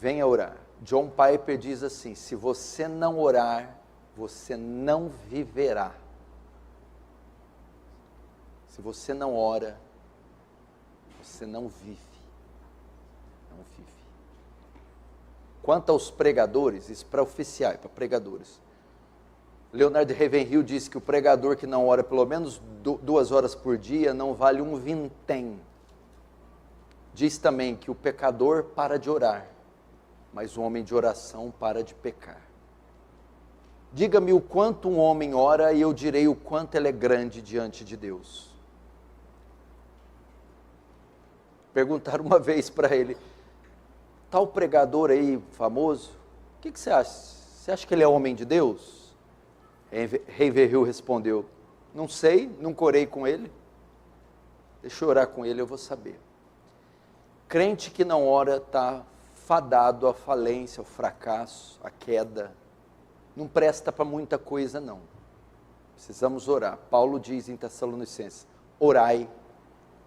venha orar. John Piper diz assim: se você não orar, você não viverá. Se você não ora, você não vive. Não vive. Quanto aos pregadores, isso para oficiais, para pregadores. Leonard Ravenhill diz que o pregador que não ora pelo menos 2 horas por dia não vale um vintém. Diz também que o pecador para de orar, mas o homem de oração para de pecar. Diga-me o quanto um homem ora e eu direi o quanto ele é grande diante de Deus. Perguntaram uma vez para ele: tal pregador aí famoso, o que você acha? Você acha que ele é homem de Deus? Ravenhill respondeu: não sei, nunca orei com ele. Deixa eu orar com ele, eu vou saber. Crente que não ora está fadado à falência, ao fracasso, à queda. Não presta para muita coisa não. Precisamos orar. Paulo diz em Tessalonicenses: orai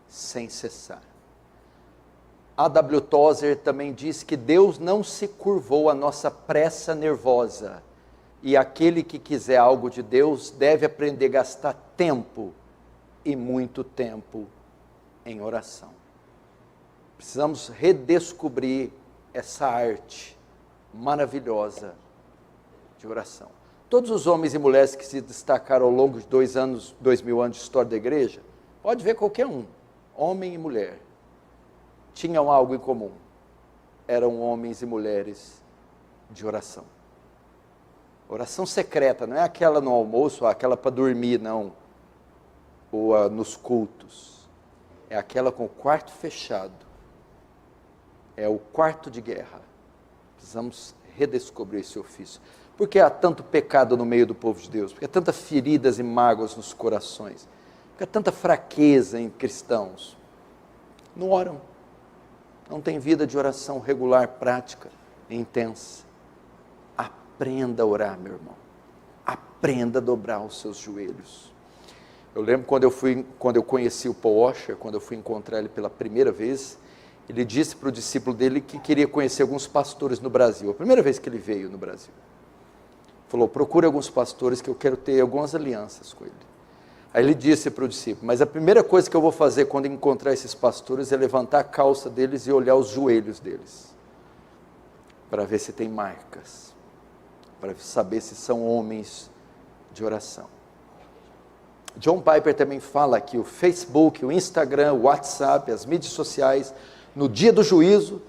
sem cessar. A.W. Tozer também diz que Deus não se curvou à nossa pressa nervosa, e aquele que quiser algo de Deus deve aprender a gastar tempo, e muito tempo, em oração. Precisamos redescobrir essa arte maravilhosa de oração. Todos os homens e mulheres que se destacaram ao longo de 2000 anos de história da igreja, pode ver qualquer um, homem e mulher, tinham algo em comum: eram homens e mulheres de oração. Oração secreta, não é aquela no almoço, ou aquela para dormir, não, ou nos cultos, é aquela com o quarto fechado, é o quarto de guerra. Precisamos redescobrir esse ofício. Por que há tanto pecado no meio do povo de Deus? Porque há tantas feridas e mágoas nos corações, porque há tanta fraqueza em cristãos. Não oram, não tem vida de oração regular, prática, intensa. Aprenda a orar, meu irmão. Aprenda a dobrar os seus joelhos. Eu lembro quando eu conheci o Paul Washer, quando eu fui encontrar ele pela primeira vez, ele disse para o discípulo dele que queria conhecer alguns pastores no Brasil. A primeira vez que ele veio no Brasil. Falou: procure alguns pastores que eu quero ter algumas alianças com ele. Aí ele disse para o discípulo: mas a primeira coisa que eu vou fazer quando encontrar esses pastores é levantar a calça deles e olhar os joelhos deles, para ver se tem marcas, para saber se são homens de oração. John Piper também fala que o Facebook, o Instagram, o WhatsApp, as mídias sociais, no dia do juízo,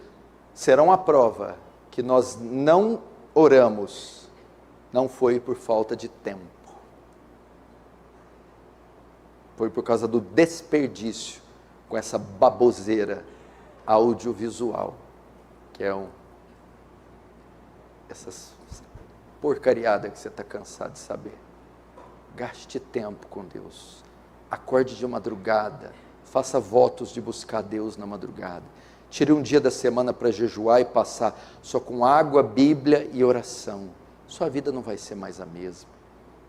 serão a prova que nós não oramos, não foi por falta de tempo, foi por causa do desperdício com essa baboseira audiovisual, que é essas porcariada que você está cansado de saber. Gaste tempo com Deus, acorde de madrugada, faça votos de buscar Deus na madrugada, tire um dia da semana para jejuar e passar só com água, Bíblia e oração. Sua vida não vai ser mais a mesma.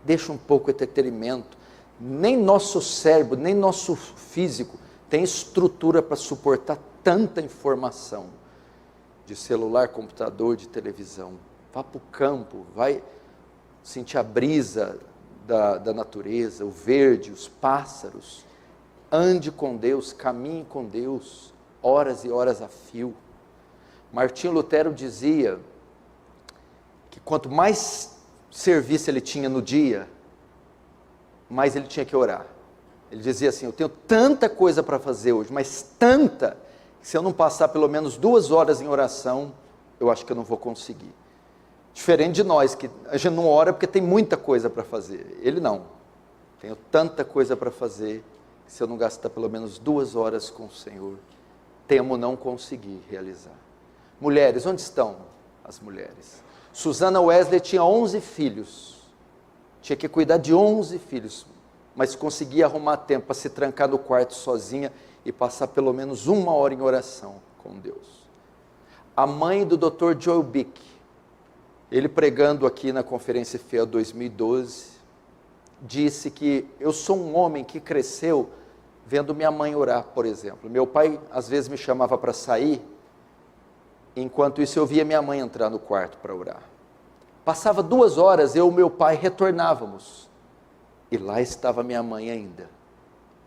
Deixa um pouco de entretenimento. Nem nosso cérebro, nem nosso físico tem estrutura para suportar tanta informação de celular, computador, de televisão. Vá para o campo, vai sentir a brisa da natureza, o verde, os pássaros. Ande com Deus, caminhe com Deus, horas e horas a fio. Martinho Lutero dizia que quanto mais serviço ele tinha no dia, mais ele tinha que orar. Ele dizia assim: eu tenho tanta coisa para fazer hoje, mas tanta, que se eu não passar pelo menos 2 horas em oração, eu acho que eu não vou conseguir. Diferente de nós, que a gente não ora porque tem muita coisa para fazer. Ele não. Tenho tanta coisa para fazer, que se eu não gastar pelo menos 2 horas com o Senhor, temo não conseguir realizar. Mulheres, onde estão as mulheres? Susana Wesley tinha 11 filhos. Tinha que cuidar de 11 filhos, mas conseguia arrumar tempo para se trancar no quarto sozinha e passar pelo menos 1 hora em oração com Deus. A mãe do Dr. Joel Bick, ele pregando aqui na Conferência Fiel 2012, disse que eu sou um homem que cresceu vendo minha mãe orar, por exemplo. Meu pai às vezes me chamava para sair, Enquanto isso, eu via minha mãe entrar no quarto para orar. Passava 2 horas, eu e meu pai retornávamos. E lá estava minha mãe ainda,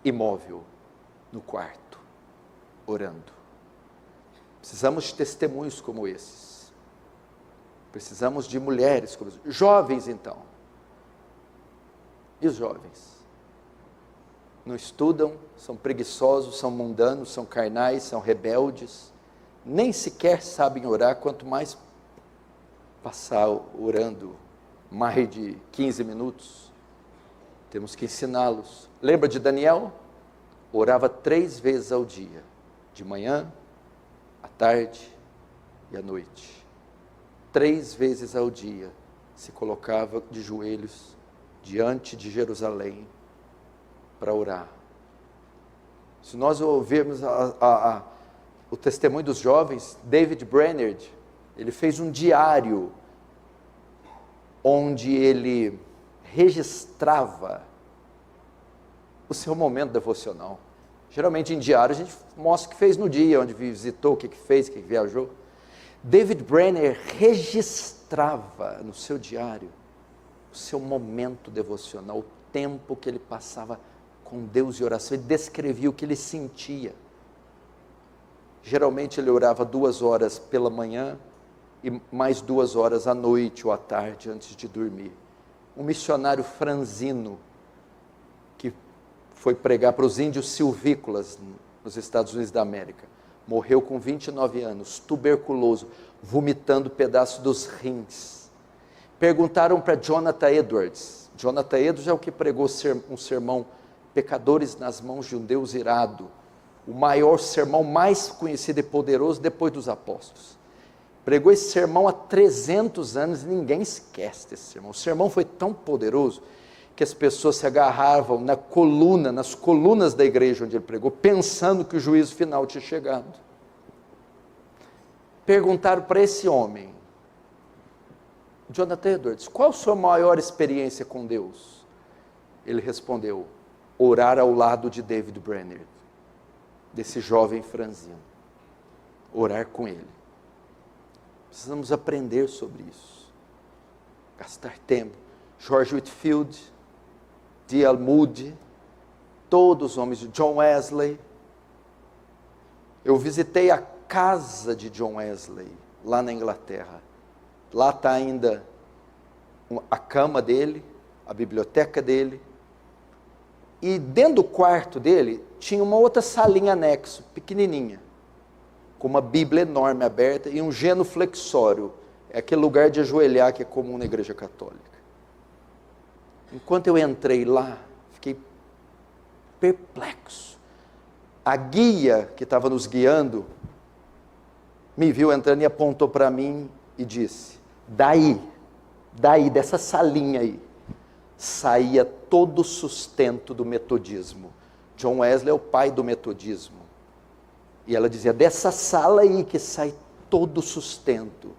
imóvel, no quarto, orando. Precisamos de testemunhos como esses. Precisamos de mulheres como essas. Jovens, então. E os jovens? Não estudam, são preguiçosos, são mundanos, são carnais, são rebeldes, nem sequer sabem orar, quanto mais passar orando mais de 15 minutos. Temos que ensiná-los. Lembra de Daniel? Orava 3 vezes ao dia, de manhã, à tarde e à noite. 3 vezes ao dia se colocava de joelhos diante de Jerusalém para orar. Se nós ouvirmos o testemunho dos jovens, David Brainerd, ele fez um diário onde ele registrava o seu momento devocional. Geralmente em diário a gente mostra o que fez no dia, onde visitou, o que fez, o que viajou. David Brainerd registrava no seu diário o seu momento devocional, o tempo que ele passava com Deus em oração. Ele descrevia o que ele sentia. Geralmente ele orava 2 horas pela manhã e mais 2 horas à noite ou à tarde antes de dormir. Um missionário franzino que foi pregar para os índios silvícolas nos Estados Unidos da América. Morreu com 29 anos, tuberculoso, vomitando pedaços dos rins. Perguntaram para Jonathan Edwards. Jonathan Edwards é o que pregou um sermão, Pecadores nas mãos de um Deus irado. O maior sermão, mais conhecido e poderoso depois dos apóstolos. Pregou esse sermão há 300 anos e ninguém esquece desse sermão. O sermão foi tão poderoso que as pessoas se agarravam nas colunas da igreja onde ele pregou, pensando que o juízo final tinha chegado. Perguntaram para esse homem, Jonathan Edwards, qual a sua maior experiência com Deus? Ele respondeu, orar ao lado de David Brainerd, desse jovem franzino, orar com ele. Precisamos aprender sobre isso, gastar tempo. George Whitefield, D.L. Moody, todos os homens, John Wesley. Eu visitei a casa de John Wesley, lá na Inglaterra. Lá está ainda a cama dele, a biblioteca dele. E dentro do quarto dele, tinha uma outra salinha anexo, pequenininha, com uma Bíblia enorme aberta e um genuflexório. É aquele lugar de ajoelhar que é comum na igreja católica. Enquanto eu entrei lá, fiquei perplexo. A guia que estava nos guiando, me viu entrando e apontou para mim e disse, daí, dessa salinha aí, saía todo o sustento do metodismo. John Wesley é o pai do metodismo. E ela dizia, dessa sala aí que sai todo o sustento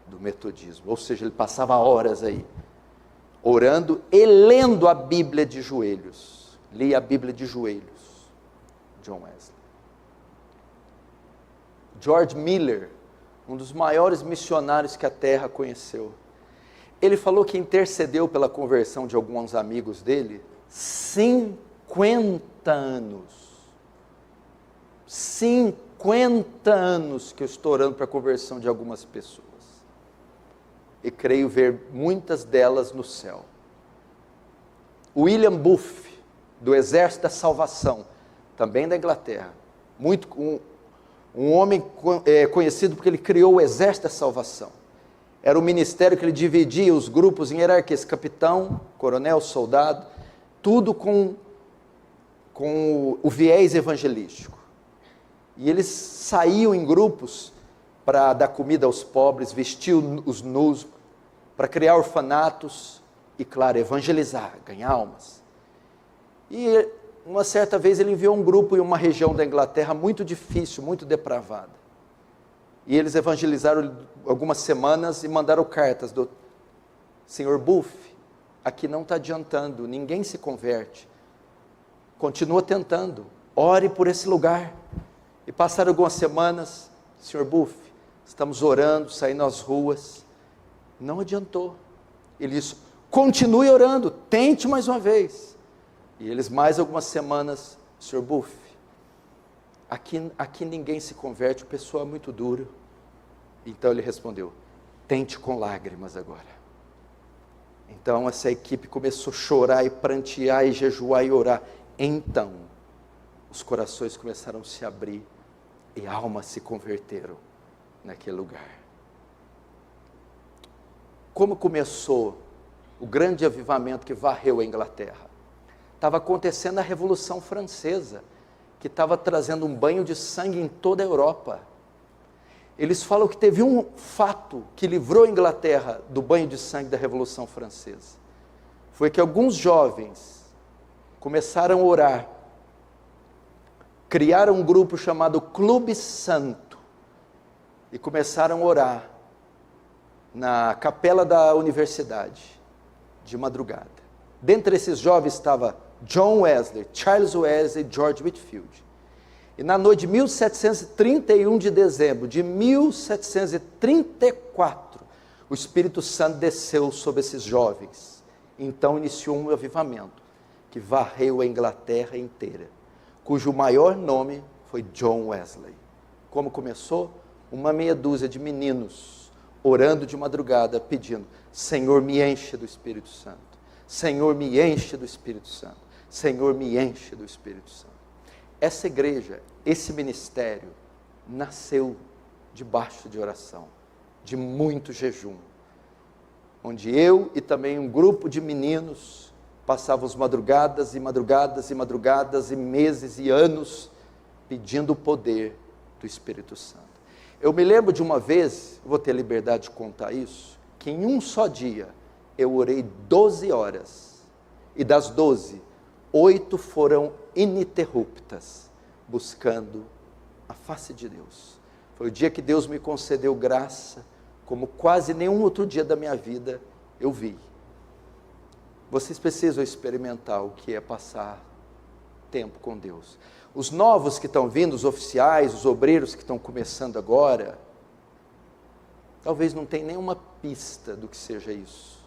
do metodismo. Ou seja, ele passava horas aí, orando e lendo a Bíblia de joelhos. Lia a Bíblia de joelhos, John Wesley. George Miller, um dos maiores missionários que a terra conheceu. Ele falou que intercedeu pela conversão de alguns amigos dele 50 anos. 50 anos que eu estou orando para a conversão de algumas pessoas. E creio ver muitas delas no céu. William Booth, do Exército da Salvação, também da Inglaterra. Um homem conhecido porque ele criou o Exército da Salvação. Era um ministério que ele dividia os grupos em hierarquias, capitão, coronel, soldado, tudo com o viés evangelístico. E eles saíam em grupos para dar comida aos pobres, vestir os nus, para criar orfanatos e, claro, evangelizar, ganhar almas. E uma certa vez ele enviou um grupo em uma região da Inglaterra muito difícil, muito depravada. E eles evangelizaram algumas semanas e mandaram cartas do Senhor Booth, aqui não está adiantando, ninguém se converte. Continua tentando, ore por esse lugar. E passaram algumas semanas, Senhor Booth, estamos orando, saindo às ruas. Não adiantou. Ele disse, continue orando, tente mais uma vez. E eles mais algumas semanas, Sr. Buff, aqui ninguém se converte, o pessoal é muito duro. Então ele respondeu, tente com lágrimas agora. Então essa equipe começou a chorar e prantear e jejuar e orar. Então, os corações começaram a se abrir e almas se converteram naquele lugar. Como começou o grande avivamento que varreu a Inglaterra? Estava acontecendo a Revolução Francesa, que estava trazendo um banho de sangue em toda a Europa. Eles falam que teve um fato que livrou a Inglaterra do banho de sangue da Revolução Francesa. Foi que alguns jovens começaram a orar, criaram um grupo chamado Clube Santo, e começaram a orar na capela da universidade, de madrugada. Dentre esses jovens estava John Wesley, Charles Wesley e George Whitefield. E na noite de 1731 de dezembro de 1734, o Espírito Santo desceu sobre esses jovens. Então iniciou um avivamento que varreu a Inglaterra inteira, cujo maior nome foi John Wesley. Como começou? Uma meia dúzia de meninos orando de madrugada, pedindo, Senhor, me enche do Espírito Santo. Senhor, me enche do Espírito Santo. Senhor, me enche do Espírito Santo. Essa igreja, esse ministério, nasceu debaixo de oração, de muito jejum, onde eu e também um grupo de meninos passávamos madrugadas e madrugadas e madrugadas e meses e anos pedindo o poder do Espírito Santo. Eu me lembro de uma vez, vou ter liberdade de contar isso, que em um só dia eu orei 12 horas, e das 12, 8 foram ininterruptas, buscando a face de Deus. Foi o dia que Deus me concedeu graça, como quase nenhum outro dia da minha vida eu vi. Vocês precisam experimentar o que é passar tempo com Deus. Os novos que estão vindo, os oficiais, os obreiros que estão começando agora, talvez não tenham nenhuma pista do que seja isso.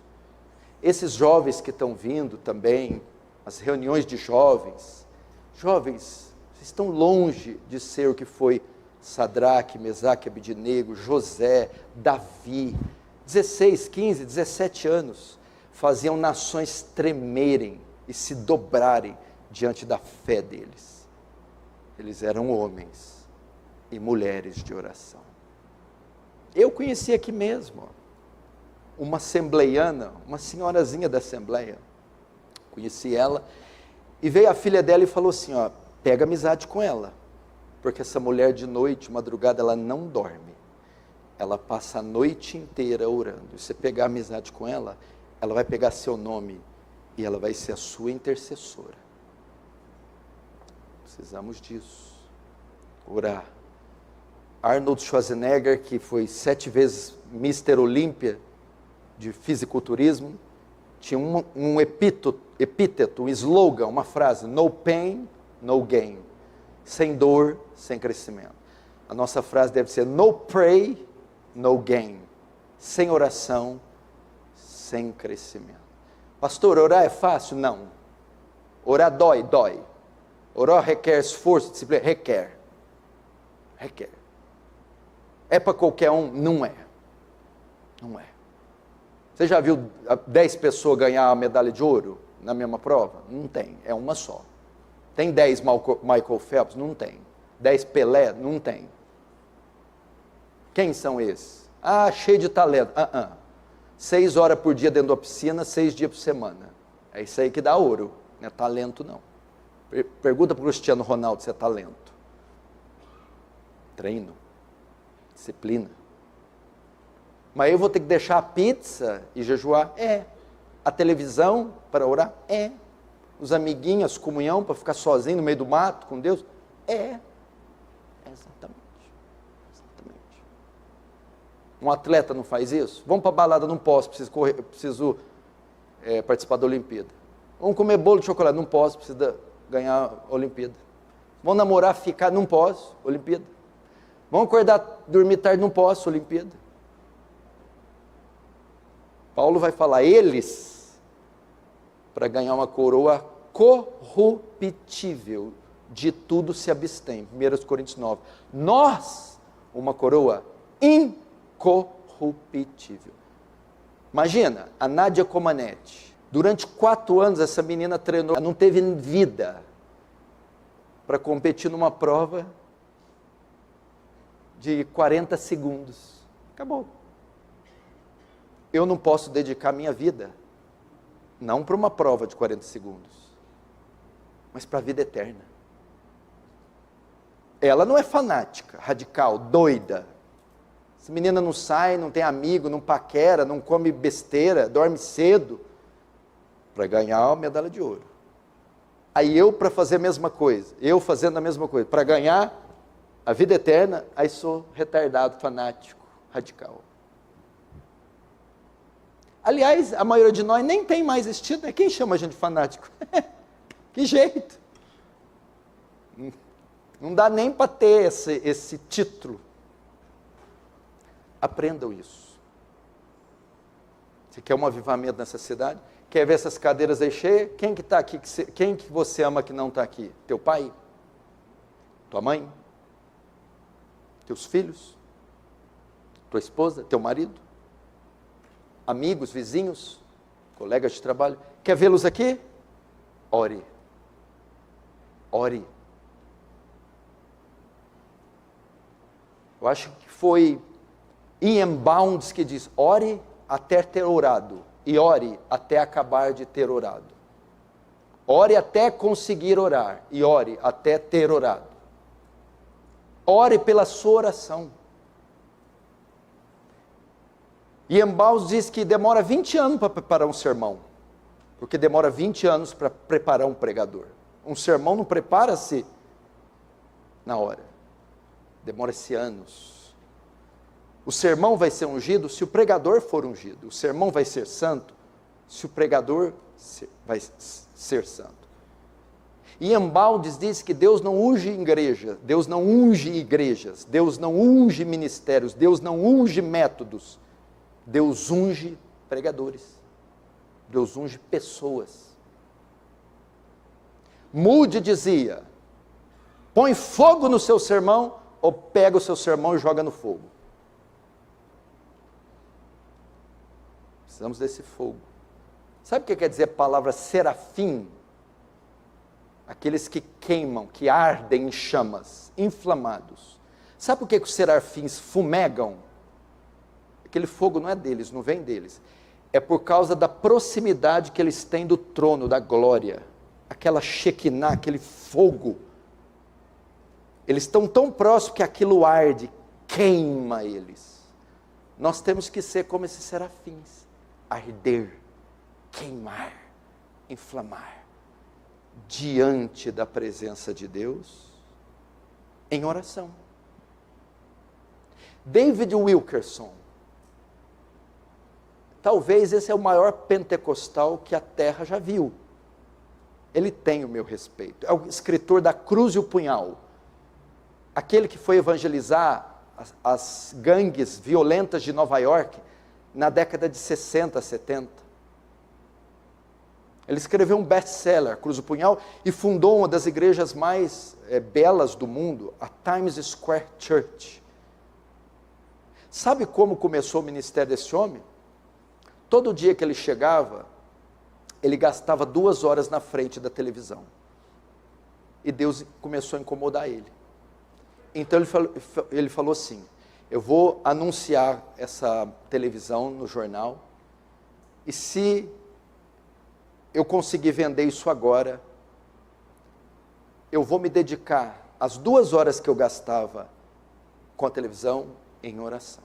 Esses jovens que estão vindo também, as reuniões de jovens, vocês estão longe de ser o que foi Sadraque, Mesaque, Abednego, José, Davi, 16, 15, 17 anos, faziam nações tremerem e se dobrarem diante da fé deles. Eles eram homens e mulheres de oração. Eu conheci aqui mesmo uma assembleiana, uma senhorazinha da assembleia, conheci ela, e veio a filha dela e falou assim, ó, pega amizade com ela, porque essa mulher de noite, madrugada, ela não dorme, ela passa a noite inteira orando, e você pegar amizade com ela, ela vai pegar seu nome, e ela vai ser a sua intercessora. Precisamos disso, orar. Arnold Schwarzenegger, que foi 7 vezes Mr. Olímpia, de fisiculturismo, tinha um epíteto, um slogan, uma frase, no pain, no gain, sem dor, sem crescimento. A nossa frase deve ser, no pray, no gain, sem oração, sem crescimento. Pastor, orar é fácil? Não. Orar dói. Orar requer esforço, disciplina, requer. É para qualquer um? Não é. Você já viu 10 pessoas ganhar a medalha de ouro na mesma prova? Não tem, é uma só. Tem 10 Michael Phelps? Não tem. 10 Pelé? Não tem. Quem são esses? Cheio de talento. 6 horas por dia dentro da piscina, 6 dias por semana. É isso aí que dá ouro, não é talento não. Pergunta para o Cristiano Ronaldo se é talento. Treino, disciplina. Mas eu vou ter que deixar a pizza e jejuar? A televisão para orar? Os amiguinhos, a comunhão para ficar sozinho no meio do mato com Deus? Exatamente. Um atleta não faz isso? Vamos para a balada, não posso, preciso participar da Olimpíada. Vamos comer bolo de chocolate, não posso, preciso ganhar a Olimpíada. Vamos namorar, ficar, não posso, Olimpíada. Vamos acordar, dormir tarde, não posso, Olimpíada. Paulo vai falar, eles, para ganhar uma coroa corruptível, de tudo se abstém. 1 Coríntios 9. Nós, uma coroa incorruptível. Imagina, a Nádia Comaneci. Durante 4 anos essa menina treinou, não teve vida para competir numa prova de 40 segundos. Acabou. Eu não posso dedicar minha vida, não para uma prova de 40 segundos, mas para a vida eterna. Ela não é fanática, radical, doida. Essa menina não sai, não tem amigo, não paquera, não come besteira, dorme cedo, para ganhar a medalha de ouro. Aí eu, para fazer a mesma coisa, eu fazendo a mesma coisa, para ganhar a vida eterna, aí sou retardado, fanático, radical. Aliás, a maioria de nós nem tem mais estilo, né? Quem chama a gente de fanático? Que jeito? Não dá nem para ter esse título. Aprendam isso. Você quer um avivamento nessa cidade? Quer ver essas cadeiras aí cheias? Quem que está aqui? Quem que você ama que não está aqui? Teu pai? Tua mãe? Teus filhos? Tua esposa? Teu marido? Amigos, vizinhos? Colegas de trabalho? Quer vê-los aqui? Ore. Ore. Eu acho que foi Ian Bounds que diz, ore até ter orado, e ore até acabar de ter orado. Ore até conseguir orar, e ore até ter orado. Ore pela sua oração. Ian Bounds diz que demora 20 anos para preparar um sermão, porque demora 20 anos para preparar um pregador. Um sermão não prepara-se na hora. Demora-se anos. O sermão vai ser ungido se o pregador for ungido. O sermão vai ser santo se o pregador vai ser santo. Ian Bounds diz que Deus não unge igreja, Deus não unge igrejas, Deus não unge ministérios, Deus não unge métodos. Deus unge pregadores. Deus unge pessoas. Moody dizia, põe fogo no seu sermão, ou pega o seu sermão e joga no fogo. Precisamos desse fogo. Sabe o que quer dizer a palavra serafim? Aqueles que queimam, que ardem em chamas, inflamados. Sabe por que os serafins fumegam? Aquele fogo não é deles, não vem deles. É por causa da proximidade que eles têm do trono, da glória. Aquela Shekinah, aquele fogo. Eles estão tão próximos que aquilo arde, queima eles. Nós temos que ser como esses serafins. Arder, queimar, inflamar. Diante da presença de Deus, em oração. David Wilkerson. Talvez esse é o maior pentecostal que a terra já viu. Ele tem o meu respeito. É o escritor da Cruz e o Punhal. Aquele que foi evangelizar as gangues violentas de Nova York na década de 60, 70. Ele escreveu um best-seller, Cruz do Punhal, e fundou uma das igrejas mais belas do mundo, a Times Square Church. Sabe como começou o ministério desse homem? Todo dia que ele chegava, ele gastava 2 horas na frente da televisão. E Deus começou a incomodar ele. Então ele falou assim, eu vou anunciar essa televisão no jornal, e se eu conseguir vender isso agora, eu vou me dedicar às 2 horas que eu gastava com a televisão em oração.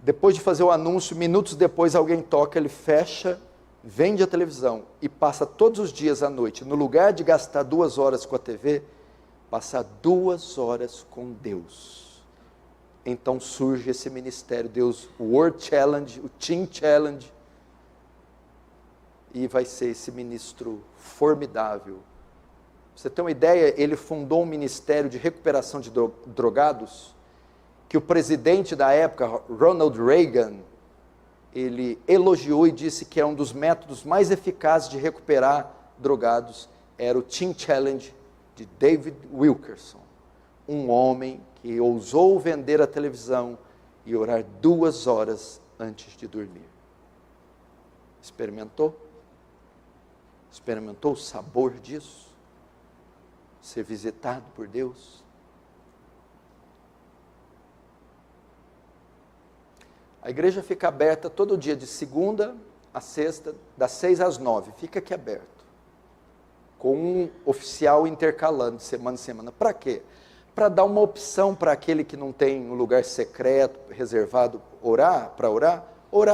Depois de fazer o anúncio, minutos depois alguém toca, ele fecha, vende a televisão e passa todos os dias à noite, no lugar de gastar 2 horas com a TV, passar 2 horas com Deus. Então surge esse ministério, Deus, o World Challenge, o Teen Challenge, e vai ser esse ministro formidável. Pra você ter uma ideia, ele fundou um ministério de recuperação de drogados, que o presidente da época, Ronald Reagan, ele elogiou e disse que é um dos métodos mais eficazes de recuperar drogados, era o Teen Challenge de David Wilkerson, um homem que ousou vender a televisão e orar 2 horas antes de dormir. Experimentou? Experimentou o sabor disso? Ser visitado por Deus? A igreja fica aberta todo dia, de segunda a sexta, das 6 às 9. Fica aqui aberto. Com um oficial intercalando, de semana em semana. Para quê? Para dar uma opção para aquele que não tem um lugar secreto, reservado, orar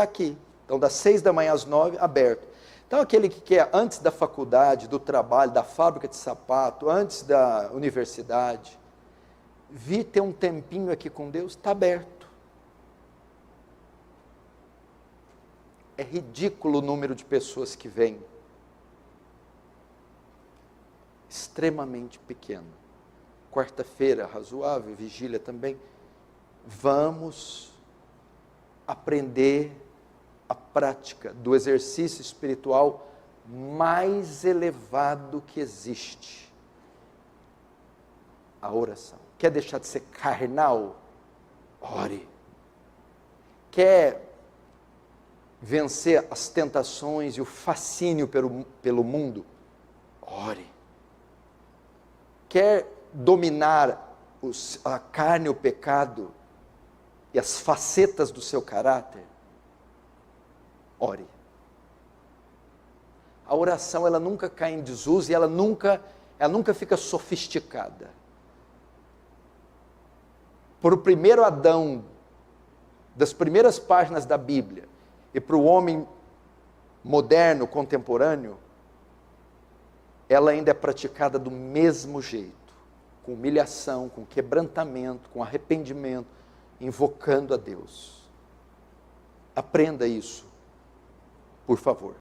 aqui. Então, das 6 da manhã às 9, aberto. Então, aquele que quer, antes da faculdade, do trabalho, da fábrica de sapato, antes da universidade, vir ter um tempinho aqui com Deus, está aberto. É ridículo o número de pessoas que vêm. Extremamente pequeno. Quarta-feira, razoável, vigília também. Vamos aprender a prática do exercício espiritual mais elevado que existe. A oração. Quer deixar de ser carnal? Ore. Quer vencer as tentações e o fascínio pelo mundo? Ore. Quer dominar a carne e o pecado e as facetas do seu caráter? Ore. A oração, ela nunca cai em desuso e ela nunca fica sofisticada. Por o primeiro Adão, das primeiras páginas da Bíblia, e para o homem moderno, contemporâneo, ela ainda é praticada do mesmo jeito, com humilhação, com quebrantamento, com arrependimento, invocando a Deus. Aprenda isso, por favor.